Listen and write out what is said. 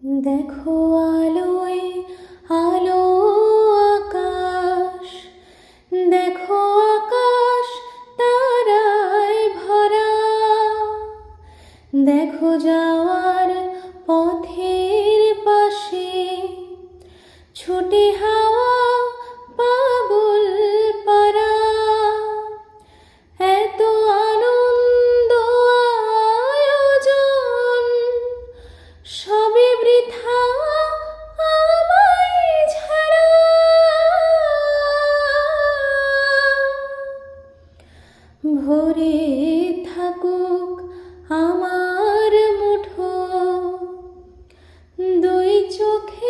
দেখো আলোয় আলো আকাশ, দেখো আকাশ তারায় ভরা, দেখো যাওয়ার পথের পাশে ছুটে হাওয়া পাগল পারা। এত আনন্দ আয়োজন সবে বৃথা আমায় ছাড়া। ভরে থাকুক আমার মুঠো দুই চোখে